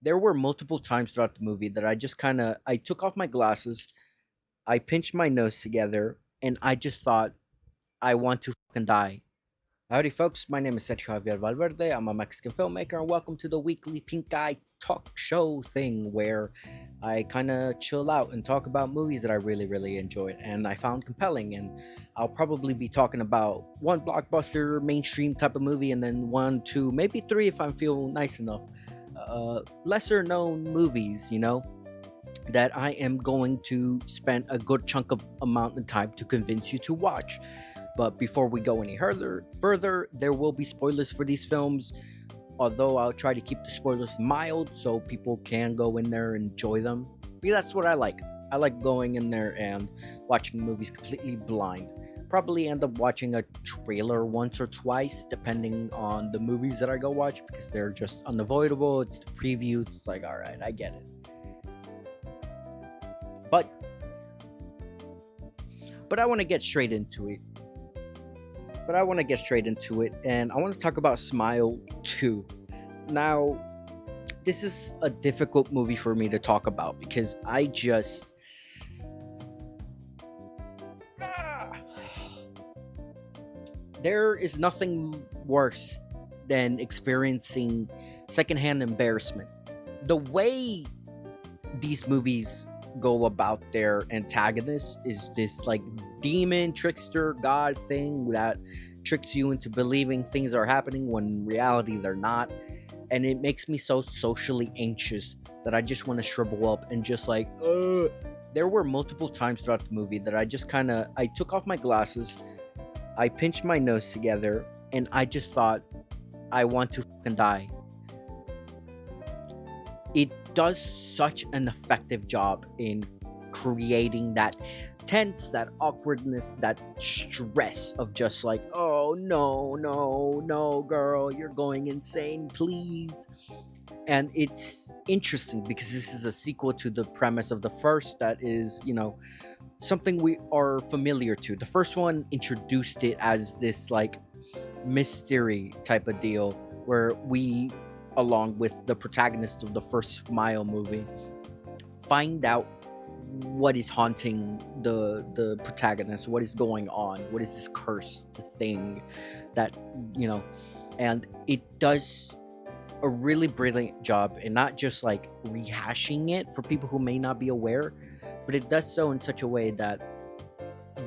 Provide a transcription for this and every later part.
there were multiple times throughout the movie that I just kind of I took off my glasses, I pinched my nose together, and I just thought I want to fucking die. Howdy, folks. My name is Sergio Javier Valverde. I'm a Mexican filmmaker, and welcome to the weekly Pink Eye talk show thing where I kind of chill out and talk about movies that I really enjoyed and I found compelling. And I'll probably be talking about one blockbuster, mainstream type of movie, and then one, two, maybe three if I feel nice enough. Lesser known movies, that I am going to spend a good chunk of amount of time to convince you to watch. But before we go any further, there will be spoilers for these films. Although I'll try to keep the spoilers mild so people can go in there and enjoy them. Because that's what I like. I like going in there and watching movies completely blind. Probably end up watching a trailer once or twice, depending on the movies that I go watch, because they're just unavoidable. It's the previews. It's like, all right, I get it. But I want to get straight into it. And I want to talk about Smile 2. Now, this is a difficult movie for me to talk about because I just. Ah! There is nothing worse than experiencing secondhand embarrassment. The way these movies go about their antagonist is this like demon trickster god thing that tricks you into believing things are happening when in reality they're not, and it makes me so socially anxious that I just want to shrivel up and just like there were multiple times throughout the movie that I just kind of I took off my glasses, I pinched my nose together, and I just thought I want to fucking die. It does such an effective job in creating that tense, that awkwardness, that stress of just like, oh no, girl, you're going insane, please. And it's interesting because this is a sequel to the premise of the first that is, something we are familiar to. The first one introduced it as this like mystery type of deal where we, along with the protagonist of the first Smile movie, find out what is haunting the protagonist, what is going on, what is this cursed thing that you know and it does a really brilliant job in not just like rehashing it for people who may not be aware, but it does so in such a way that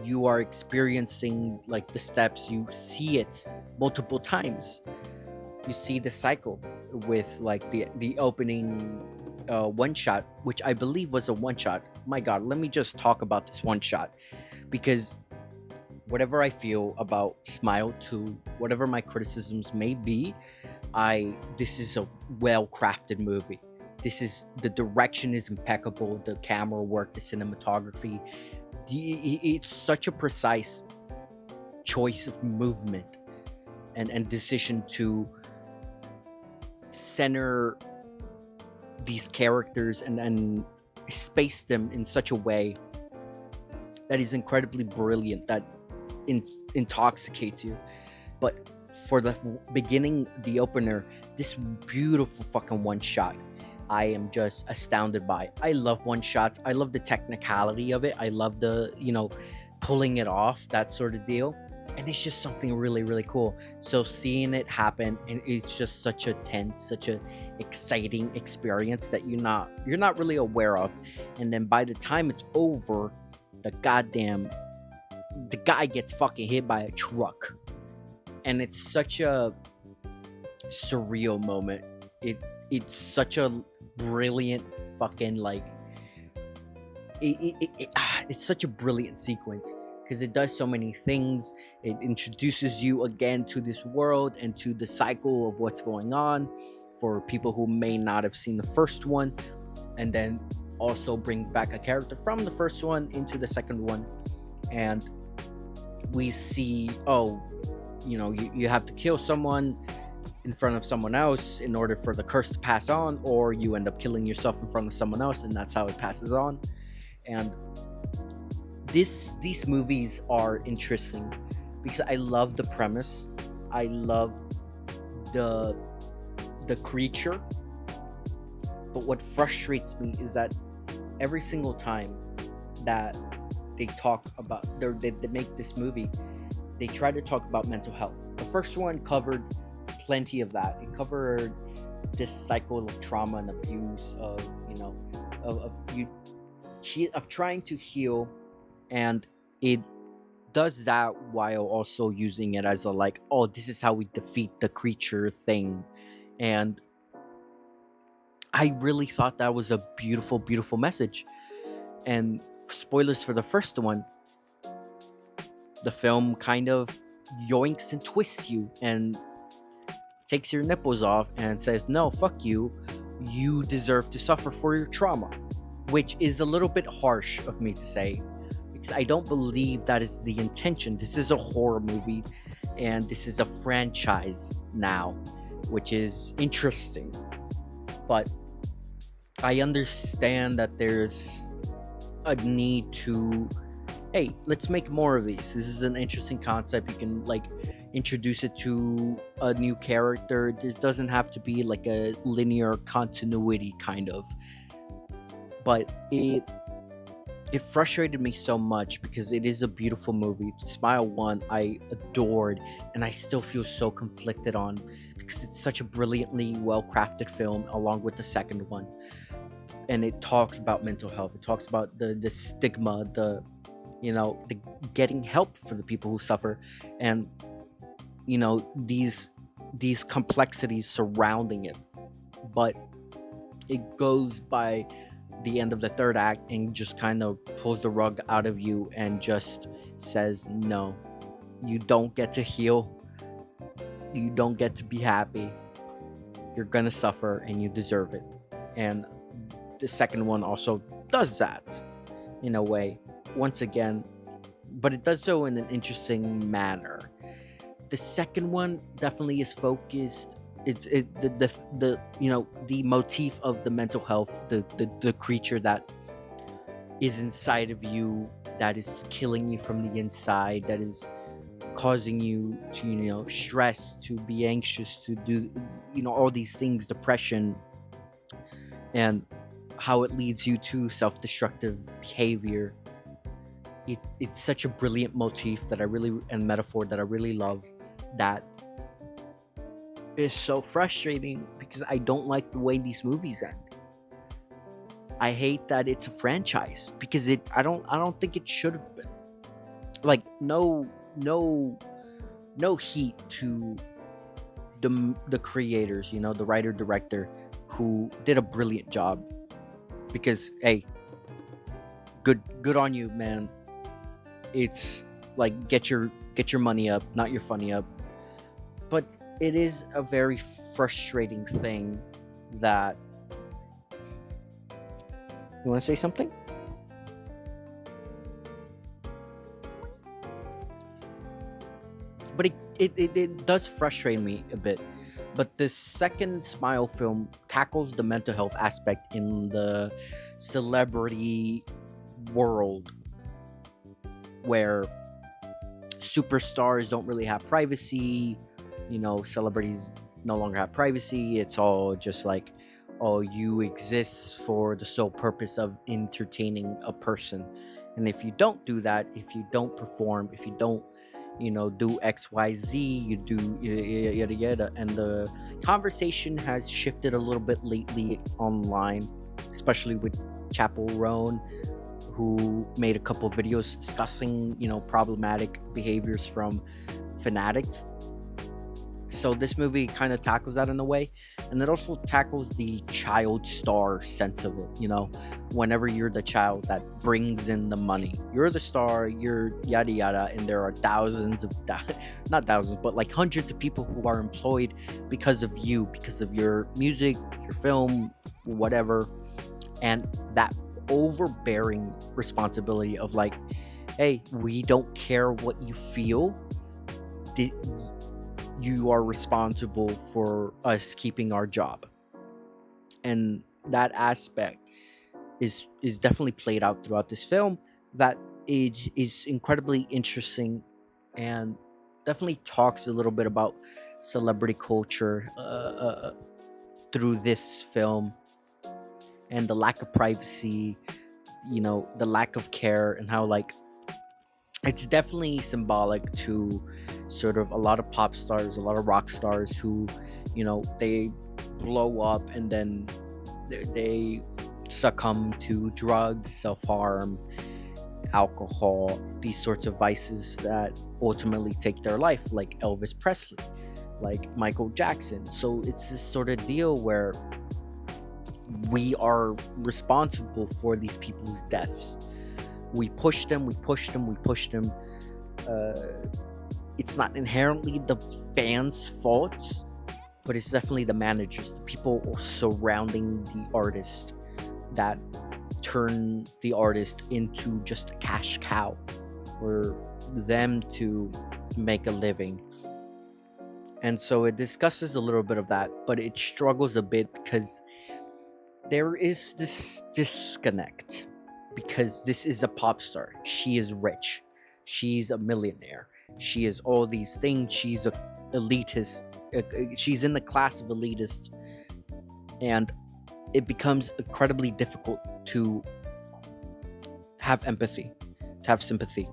you are experiencing like the steps, you see it multiple times, you see the cycle with like the opening one shot, which I believe was a one shot. My god, let me just talk about this one shot, because whatever I feel about Smile 2, whatever my criticisms may be, I this is a well crafted movie. This is the direction is impeccable, the camera work, the cinematography, it's such a precise choice of movement and decision to center these characters and space them in such a way that is incredibly brilliant, that intoxicates you. But for the beginning, the opener, this beautiful fucking one shot, I am just astounded by. I love one shots. I love the technicality of it. I love the, pulling it off, that sort of deal. And it's just something really cool. So seeing it happen, and it's just such a tense, such a exciting experience that you're not really aware of. And then by the time it's over, the guy gets fucking hit by a truck. And it's such a surreal moment. It's such a brilliant fucking like it's such a brilliant sequence because it does so many things. It introduces you again to this world and to the cycle of what's going on for people who may not have seen the first one, and then also brings back a character from the first one into the second one. And we see, you have to kill someone in front of someone else in order for the curse to pass on, or you end up killing yourself in front of someone else, and that's how it passes on. And these movies are interesting because I love the premise. I love the creature. But what frustrates me is that every single time that they talk about they make this movie, they try to talk about mental health. The first one covered plenty of that. It covered this cycle of trauma and abuse of, of you of trying to heal, and it does that while also using it as a like, oh, this is how we defeat the creature thing. And I really thought that was a beautiful, beautiful message. And spoilers for the first one, the film kind of yoinks and twists you and takes your nipples off and says, no, fuck you. You deserve to suffer for your trauma, which is a little bit harsh of me to say because I don't believe that is the intention. This is a horror movie and this is a franchise now, which is interesting. But I understand that there's a need to, hey, let's make more of these. This is an interesting concept. You can like introduce it to a new character. This doesn't have to be like a linear continuity kind of. But it frustrated me so much because it is a beautiful movie. Smile 1 I adored, and I still feel so conflicted on because it's such a brilliantly well crafted film along with the second one. And it talks about mental health. It talks about the stigma, the getting help for the people who suffer, and these complexities surrounding it. But it goes by the end of the third act and just kind of pulls the rug out of you and just says, no, you don't get to heal, you don't get to be happy, you're gonna suffer and you deserve it. And the second one also does that in a way, once again, but it does so in an interesting manner. The second one definitely is focused. It's the motif of the mental health, the creature that is inside of you, that is killing you from the inside, that is causing you to stress, to be anxious, to do all these things, depression, and how it leads you to self-destructive behavior. It's such a brilliant motif that I really, and metaphor that I really love, that is so frustrating because I don't like the way these movies end. I hate that it's a franchise because I don't think it should have been. Like, no heat to the creators, the writer director, who did a brilliant job, because hey, good on you, man. It's like, get your money up, not your funny up. But it is a very frustrating thing that, you want to say something? But it does frustrate me a bit. But the second Smile film tackles the mental health aspect in the celebrity world, where superstars don't really have privacy. Celebrities no longer have privacy. It's all just like, oh, you exist for the sole purpose of entertaining a person. And if you don't do that, if you don't perform, if you don't, do XYZ, you do yada yada yada. And the conversation has shifted a little bit lately online, especially with Chapel Roan, who made a couple videos discussing, problematic behaviors from fanatics. So this movie kind of tackles that in a way, and it also tackles the child star sense of it. Whenever you're the child that brings in the money, you're the star, you're yada yada, and there are thousands of not thousands, but like hundreds of people who are employed because of you, because of your music, your film, whatever. And that overbearing responsibility of like, hey, we don't care what you feel. You are responsible for us keeping our job. And that aspect is definitely played out throughout this film. That is incredibly interesting, and definitely talks a little bit about celebrity culture through this film. and the lack of privacy, the lack of care, and how like it's definitely symbolic to sort of a lot of pop stars, a lot of rock stars who, they blow up and then they succumb to drugs, self-harm, alcohol, these sorts of vices that ultimately take their life, like Elvis Presley, like Michael Jackson. So it's this sort of deal where we are responsible for these people's deaths. We push them, we push them, we push them. Uh, it's not inherently the fans' faults, but it's definitely the managers, the people surrounding the artist that turn the artist into just a cash cow for them to make a living. And so it discusses a little bit of that, but it struggles a bit because there is this disconnect. Because this is a pop star. She is rich. She's a millionaire. She is all these things. She's a elitist. She's in the class of elitist. And it becomes incredibly difficult to have empathy, to have sympathy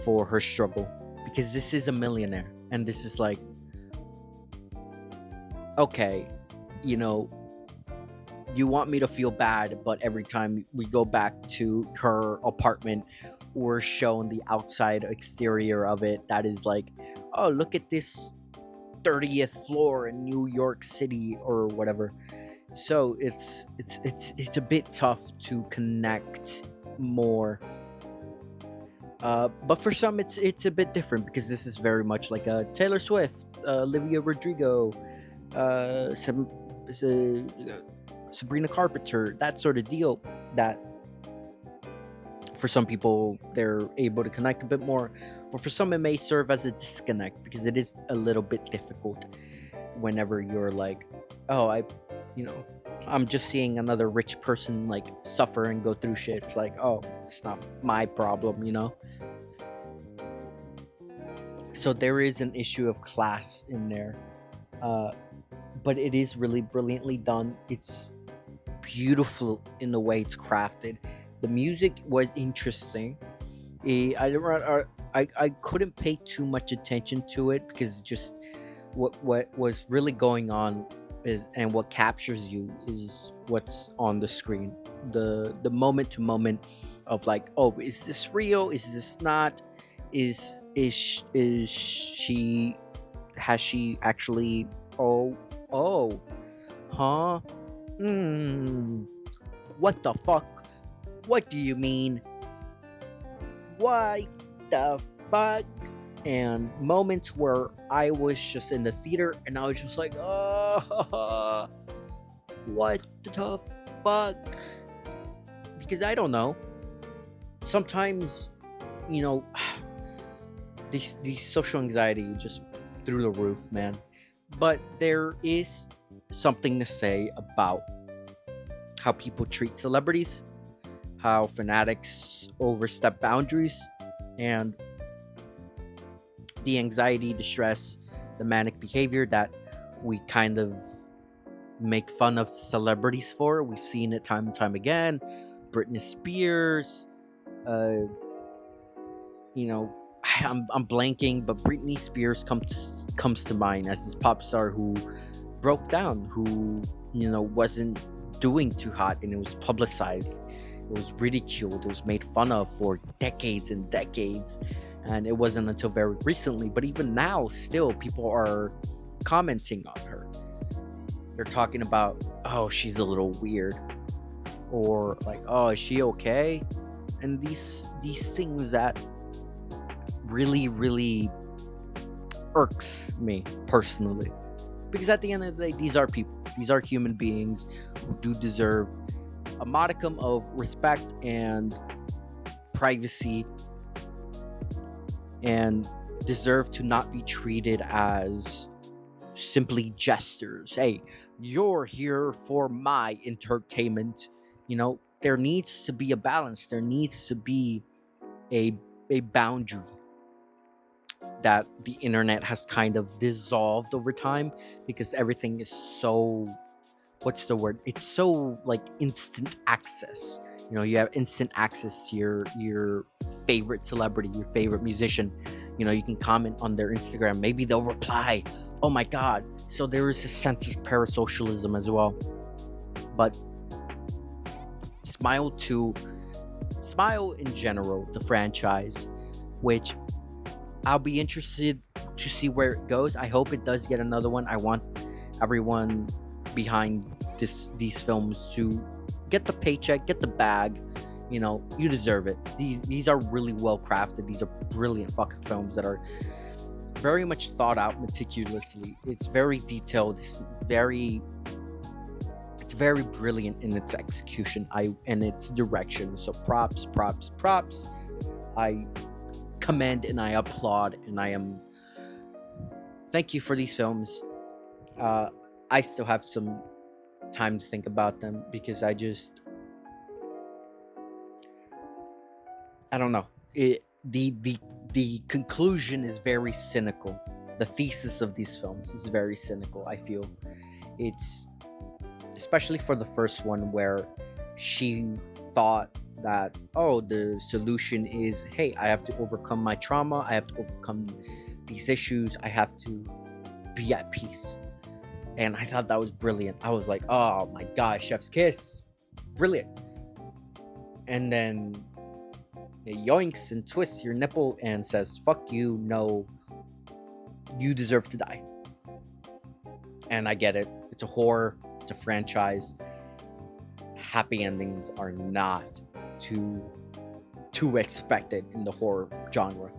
for her struggle. Because this is a millionaire. And this is like, okay, you know, you want me to feel bad, but every time we go back to her apartment, we're shown the outside exterior of it that is like, oh, look at this 30th floor in New York City or whatever. So it's a bit tough to connect more. But for some, it's a bit different because this is very much like a Taylor Swift, Olivia Rodrigo, some Sabrina Carpenter, that sort of deal. That for some people they're able to connect a bit more, but for some it may serve as a disconnect because it is a little bit difficult whenever you're like, oh, you know, I'm just seeing another rich person like suffer and go through shit. It's like, oh, it's not my problem, you know? So there is an issue of class in there. Uh, but it is really brilliantly done. It's beautiful in the way it's crafted. The music was interesting. I couldn't pay too much attention to it because just what was really going on is, and what captures you is what's on the screen. The moment to moment of like, oh, is this real? Is this not? Is she, has she actually, oh huh, hmm, what the fuck, what do you mean, what the fuck? And moments where I was just in the theater and I was just like, oh, what the fuck? Because I don't know, sometimes, you know, these social anxiety just through the roof, man. But there is something to say about how people treat celebrities, how fanatics overstep boundaries, and the anxiety, the stress, the manic behavior that we kind of make fun of celebrities for. We've seen it time and time again. Britney Spears, uh, you know, I'm blanking, but Britney Spears comes to mind as this pop star who broke down, who, you know, wasn't doing too hot, and it was publicized, it was ridiculed, it was made fun of for decades and decades, and it wasn't until very recently, but even now, still people are commenting on her. They're talking about, oh, she's a little weird, or like, oh, is she okay? And these things that really irks me personally, because at the end of the day, these are people, these are human beings who do deserve a modicum of respect and privacy, and deserve to not be treated as simply jesters. Hey, you're here for my entertainment. You know, there needs to be a balance, there needs to be a boundary that the internet has kind of dissolved over time, because everything is so what's the word? It's so like instant access. You know, you have instant access to your favorite celebrity, your favorite musician. You know, you can comment on their Instagram. Maybe they'll reply. Oh my god. So there is a sense of parasocialism as well. But Smile 2, Smile in general, the franchise, which I'll be interested to see where it goes. I hope it does get another one. I want everyone behind these films to get the paycheck, get the bag. You know, you deserve it. These are really well crafted. These are brilliant fucking films that are very much thought out meticulously. It's very detailed. It's very brilliant in its execution. And its direction. So props, props, props. I commend and I applaud and I am thank you for these films. Uh, I still have some time to think about them because I don't know. The conclusion is very cynical. The thesis of these films is very cynical. I feel it's especially for the first one where she thought that, oh, the solution is, hey, I have to overcome my trauma, I have to overcome these issues, I have to be at peace. And I thought that was brilliant. I was like, oh my god, chef's kiss, brilliant. And then it yoinks and twists your nipple and says, fuck you, no, you deserve to die. And I get it, it's a horror, it's a franchise. Happy endings are not too expected in the horror genre,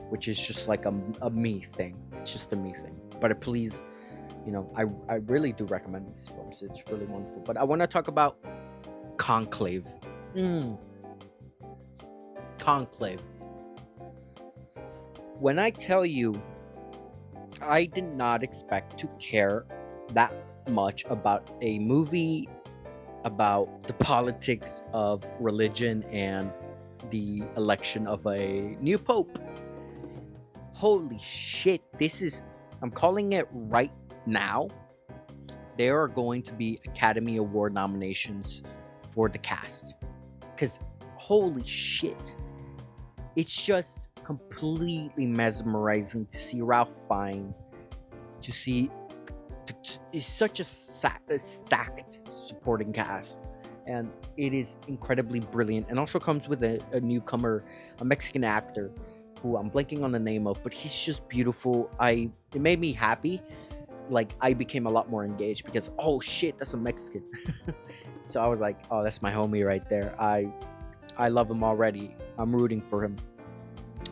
which is just like a me thing. It's just a me thing. But please, you know, I really do recommend these films. It's really wonderful. But I want to talk about Conclave. Conclave. When I tell you, I did not expect to care that much about a movie about the politics of religion and the election of a new pope. Holy shit, I'm calling it right now. There are going to be Academy Award nominations for the cast. Because, holy shit, it's just completely mesmerizing to see Ralph Fiennes, to see it's such a stacked supporting cast, and it is incredibly brilliant, and also comes with a newcomer, a Mexican actor who I'm blanking on the name of, but he's just beautiful. It made me happy. Like, I became a lot more engaged because, oh shit, that's a Mexican. So I was like, oh, that's my homie right there. I love him already. I'm rooting for him.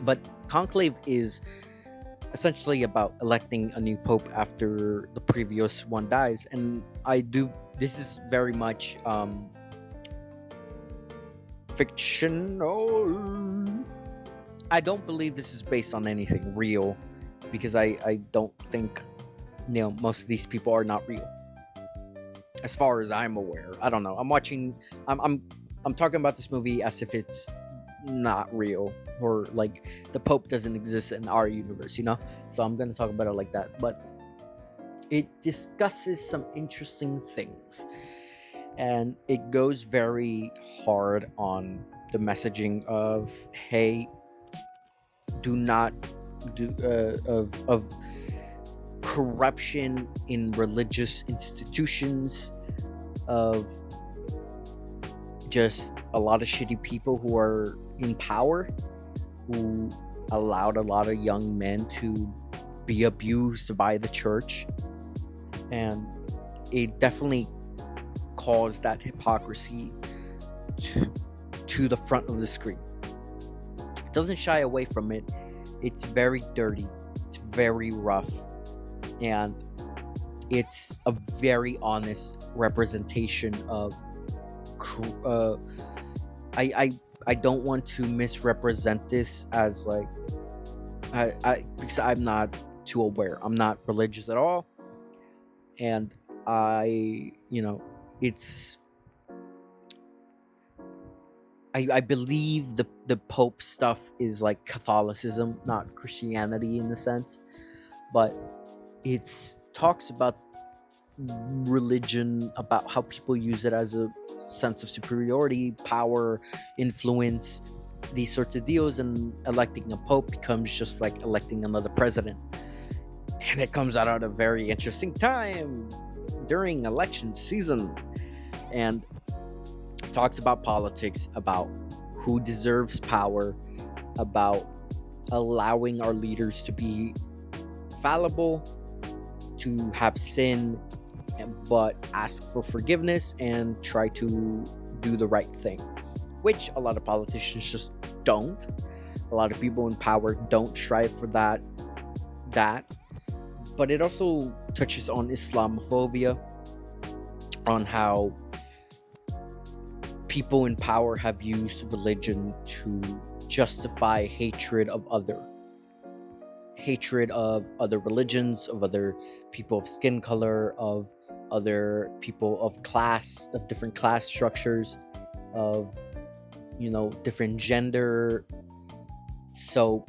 But Conclave is essentially about electing a new pope after the previous one dies, and this is very much fictional. I don't believe this is based on anything real, because I don't think, you know, most of these people are not real as far as I'm aware. I don't know. I'm talking about this movie as if it's not real, or like the pope doesn't exist in our universe, you know. So I'm gonna talk about it like that. But it discusses some interesting things, and it goes very hard on the messaging of, hey, do not do of corruption in religious institutions, of just a lot of shitty people who are in power, who allowed a lot of young men to be abused by the church. And it definitely caused that hypocrisy to the front of the screen. It doesn't shy away from it. It's very dirty, it's very rough, and it's a very honest representation of I don't want to misrepresent this as like because I'm not too aware. I'm not religious at all, and it's I believe the Pope stuff is like Catholicism, not Christianity in the sense, but it's talks about religion, about how people use it as a sense of superiority, power, influence, these sorts of deals. And electing a pope becomes just like electing another president. And it comes out at a very interesting time during election season, and talks about politics, about who deserves power, about allowing our leaders to be fallible, to have sin, but ask for forgiveness and try to do the right thing, which a lot of politicians just don't. A lot of people in power don't strive for that. But it also touches on Islamophobia, on how people in power have used religion to justify hatred of other religions, of other people of skin color, of other people of class, of different class structures, of different gender. So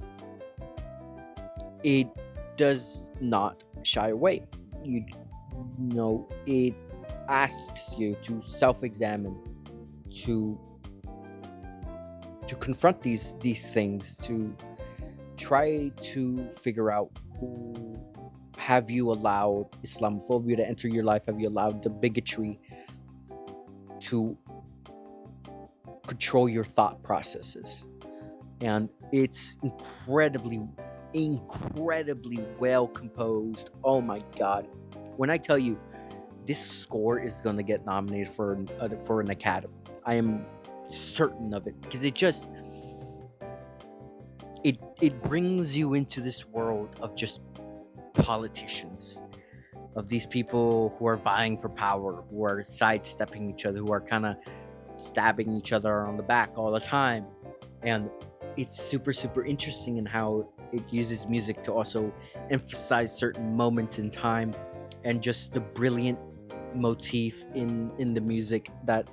it does not shy away. It asks you to self-examine, to confront these things, to try to figure out, who have you allowed Islamophobia to enter your life? Have you allowed the bigotry to control your thought processes? And it's incredibly well composed. Oh my god. When I tell you, this score is going to get nominated for an Academy, I am certain of it, because it brings you into this world of just politicians, of these people who are vying for power, who are sidestepping each other, who are kind of stabbing each other on the back all the time. And it's super interesting in how it uses music to also emphasize certain moments in time, and just the brilliant motif in the music that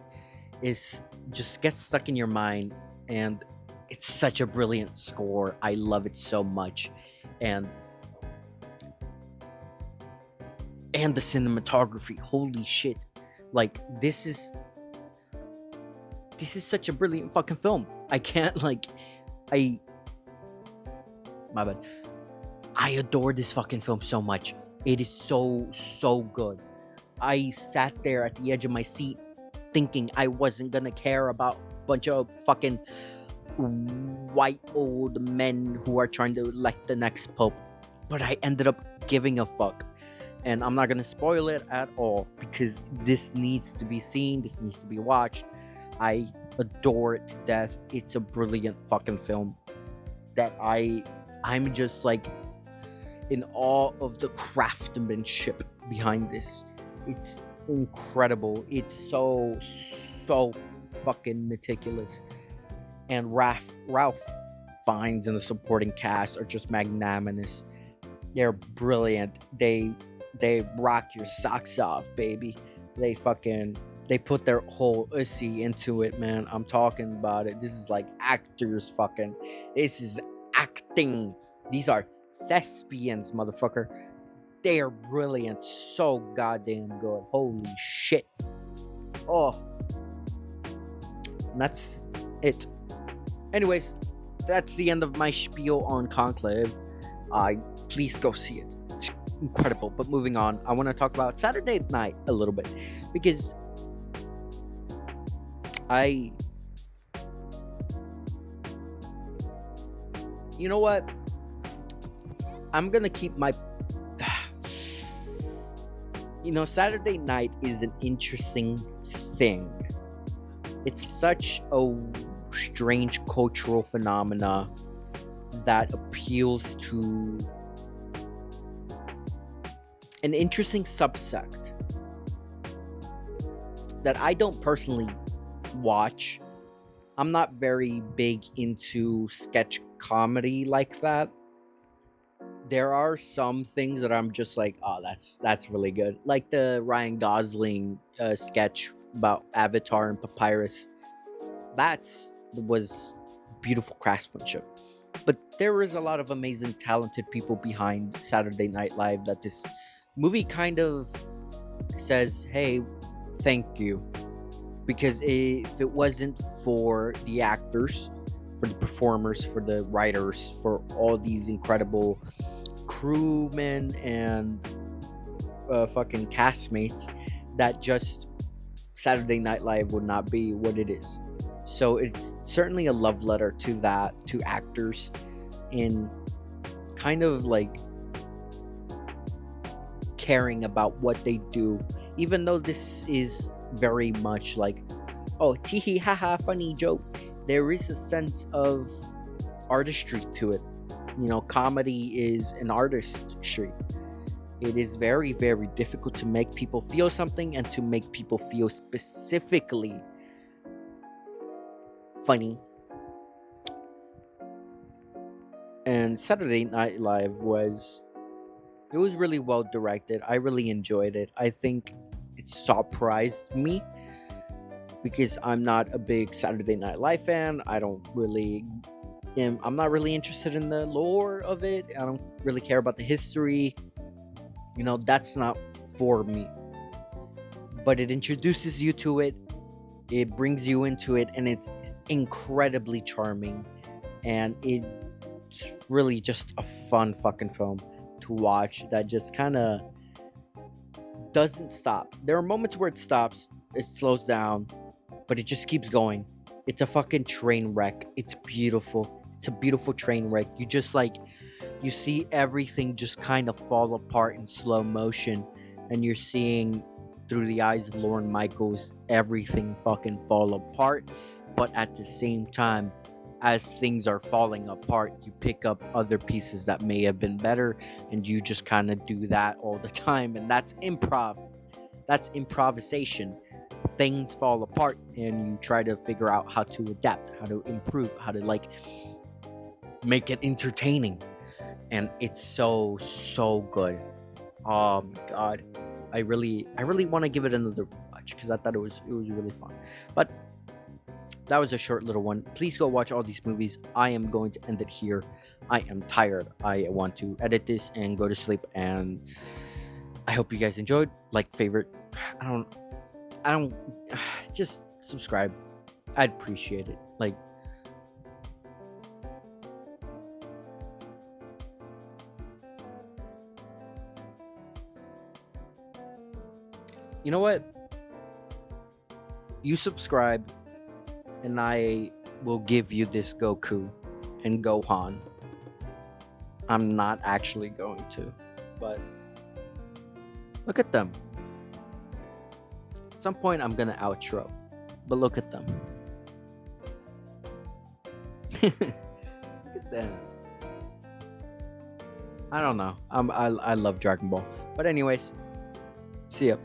is just gets stuck in your mind. And it's such a brilliant score. I love it so much. And the cinematography, holy shit. Like, this is such a brilliant fucking film. I can't, my bad. I adore this fucking film so much. It is so good. I sat there at the edge of my seat thinking I wasn't gonna care about a bunch of fucking white old men who are trying to elect the next pope. But I ended up giving a fuck. And I'm not gonna spoil it at all, because this needs to be seen, this needs to be watched. I adore it to death. It's a brilliant fucking film that I'm just like in awe of the craftsmanship behind this. It's incredible. It's so fucking meticulous. And Ralph Fiennes and the supporting cast are just magnanimous. They're brilliant. They rock your socks off, baby. They put their whole ussy into it, man. I'm talking about it. This is like actors fucking. This is acting. These are thespians, motherfucker. They are brilliant. So goddamn good. Holy shit. Oh. And that's it. Anyways, that's the end of my spiel on Conclave. Please go see it. It's incredible. But moving on, I want to talk about Saturday Night a little bit, because you know what? I'm gonna keep my Saturday Night is an interesting thing. It's such a strange cultural phenomena that appeals to an interesting subsect that I don't personally watch. I'm not very big into sketch comedy like that. There are some things that I'm just like, oh, that's really good. Like the Ryan Gosling sketch about Avatar and Papyrus. Was beautiful craftsmanship. But there is a lot of amazing, talented people behind Saturday Night Live that this movie kind of says, hey, thank you. Because if it wasn't for the actors, for the performers, for the writers, for all these incredible crewmen and fucking castmates, that just Saturday Night Live would not be what it is. So it's certainly a love letter to that, to actors, in kind of like caring about what they do, even though this is very much like, oh, teehee, haha, funny joke. There is a sense of artistry to it. Comedy is an artistry. It is very, very difficult to make people feel something and to make people feel specifically funny. And Saturday Night Live was really well directed. I really enjoyed it. I think it surprised me because I'm not a big Saturday Night Live fan. I'm not really interested in the lore of it. I don't really care about the history. That's not for me. But it introduces you to it. It brings you into it, and it's incredibly charming. And it's really just a fun fucking film to watch that just kind of doesn't stop. There are moments where it stops, it slows down, but it just keeps going. It's a fucking train wreck. It's beautiful. It's a beautiful train wreck. You see everything just kind of fall apart in slow motion, and you're seeing through the eyes of Lauren Michaels everything fucking fall apart. But at the same time, as things are falling apart, you pick up other pieces that may have been better, and you just kind of do that all the time. And that's improv. That's improvisation. Things fall apart, and you try to figure out how to adapt, how to improve, how to make it entertaining. And it's so good. Oh my god, I really want to give it another watch because I thought it was really fun. But that was a short little one. Please go watch all these movies. I am going to end it here. I am tired. I want to edit this and go to sleep. And I hope you guys enjoyed. Favorite. I don't. Just subscribe. I'd appreciate it. You know what? You subscribe, and I will give you this Goku and Gohan. I'm not actually going to, but look at them. At some point, I'm gonna outro, but look at them. Look at them. I don't know. I love Dragon Ball, but anyways, see ya.